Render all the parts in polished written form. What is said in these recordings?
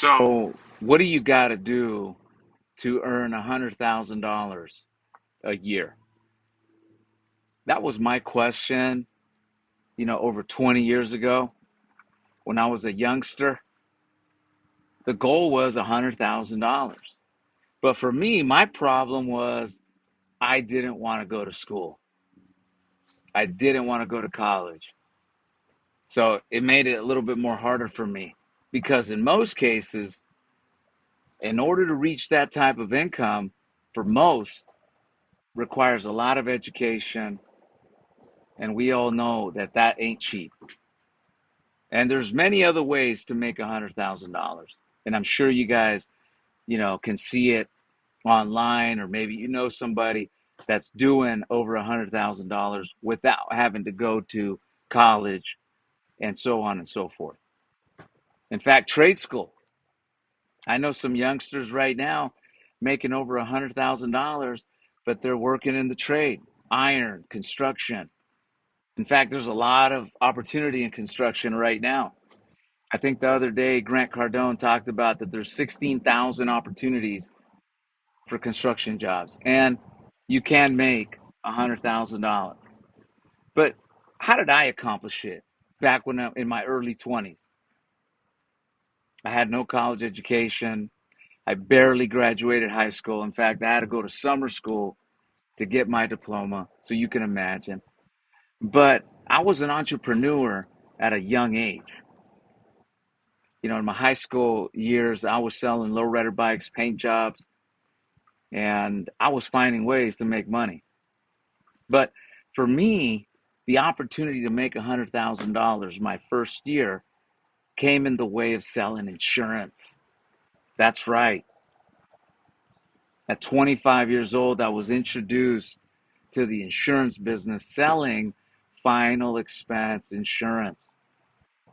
So, what do you got to do to earn $100,000 a year? That was my question, over 20 years ago when I was a youngster. The goal was $100,000. But for me, my problem was I didn't want to go to school. I didn't want to go to college. So it made it a little bit more harder for me because in most cases, in order to reach that type of income, for most, requires a lot of education, and we all know that that ain't cheap. And there's many other ways to make $100,000, and I'm sure you guys, can see it online, or maybe somebody that's doing over $100,000 without having to go to college, and so on and so forth. In fact, trade school. I know some youngsters right now making over $100,000, but they're working in the trade, iron, construction. In fact, there's a lot of opportunity in construction right now. I think the other day, Grant Cardone talked about that there's 16,000 opportunities for construction jobs, and you can make $100,000. But how did I accomplish it back when in my early 20s? I had no college education. I barely graduated high school. In fact, I had to go to summer school to get my diploma, so you can imagine. But I was an entrepreneur at a young age. In my high school years, I was selling lowrider bikes, paint jobs, and I was finding ways to make money. But for me, the opportunity to make $100,000 my first year came in the way of selling insurance. That's right. At 25 years old, I was introduced to the insurance business selling final expense insurance.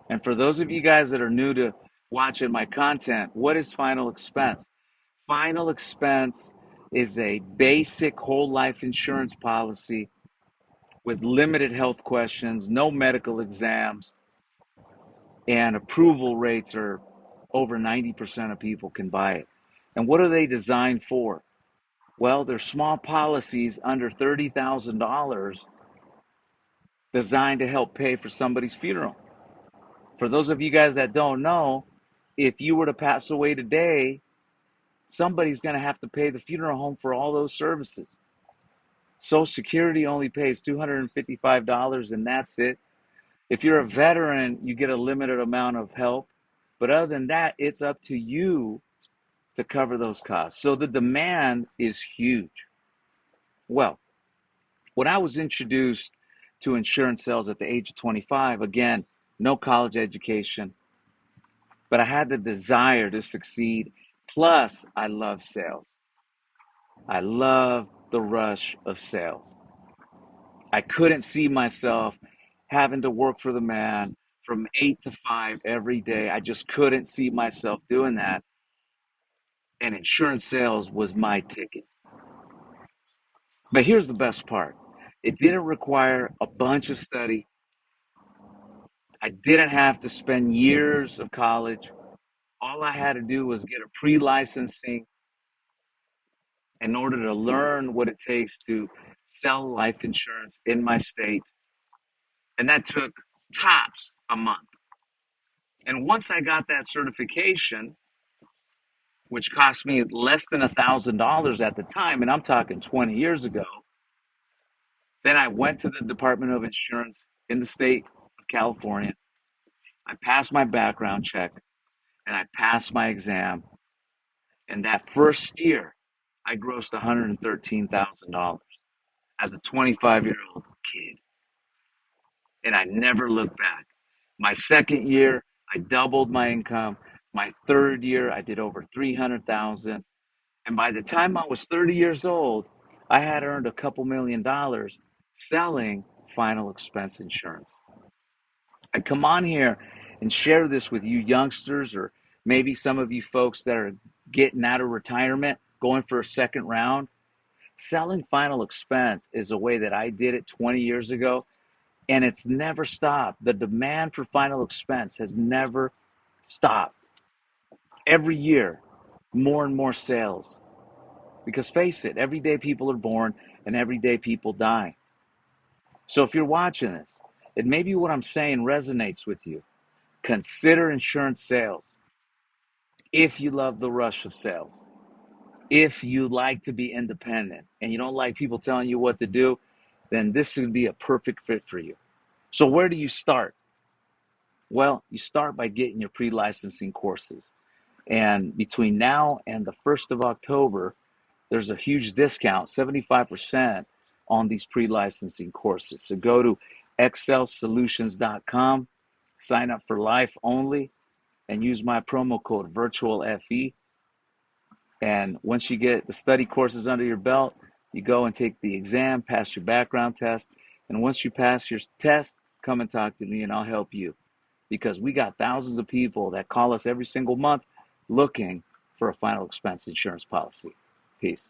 And for those of you guys that are new to watching my content, what is final expense? Final expense is a basic whole life insurance policy with limited health questions, no medical exams, and approval rates are over 90% of people can buy it. And what are they designed for? Well, they're small policies under $30,000 designed to help pay for somebody's funeral. For those of you guys that don't know, if you were to pass away today, somebody's going to have to pay the funeral home for all those services. Social Security only pays $255, and that's it. If you're a veteran, you get a limited amount of help. But other than that, it's up to you to cover those costs. So the demand is huge. Well, when I was introduced to insurance sales at the age of 25, again, no college education, but I had the desire to succeed. Plus, I love sales. I love the rush of sales. I couldn't see myself having to work for the man from 8 to 5 every day. I just couldn't see myself doing that. And insurance sales was my ticket. But here's the best part, it didn't require a bunch of study. I didn't have to spend years of college. All I had to do was get a pre licensing in order to learn what it takes to sell life insurance in my state. And that took tops a month. And once I got that certification, which cost me less than $1,000 at the time, and I'm talking 20 years ago, then I went to the Department of Insurance in the state of California. I passed my background check and I passed my exam. And that first year, I grossed $113,000 as a 25-year-old kid. And I never looked back. My second year, I doubled my income. My third year, I did over 300,000. And by the time I was 30 years old, I had earned a couple $1,000,000 selling final expense insurance. I come on here and share this with you youngsters, or maybe some of you folks that are getting out of retirement, going for a second round. Selling final expense is a way that I did it 20 years ago, and it's never stopped. The demand for final expense has never stopped. every year, more and more sales. Because face it, every day people are born and every day people die. So if you're watching this, and maybe what I'm saying resonates with you, consider insurance sales. If you love the rush of sales, if you like to be independent and you don't like people telling you what to do, then this would be a perfect fit for you. So where do you start? Well, you start by getting your pre-licensing courses. And between now and the 1st of October, there's a huge discount, 75% on these pre-licensing courses. So go to excelsolutions.com, sign up for life only, and use my promo code VirtualFE. And once you get the study courses under your belt, you go and take the exam, pass your background test. And once you pass your test, come and talk to me and I'll help you. Because we got thousands of people that call us every single month looking for a final expense insurance policy. Peace.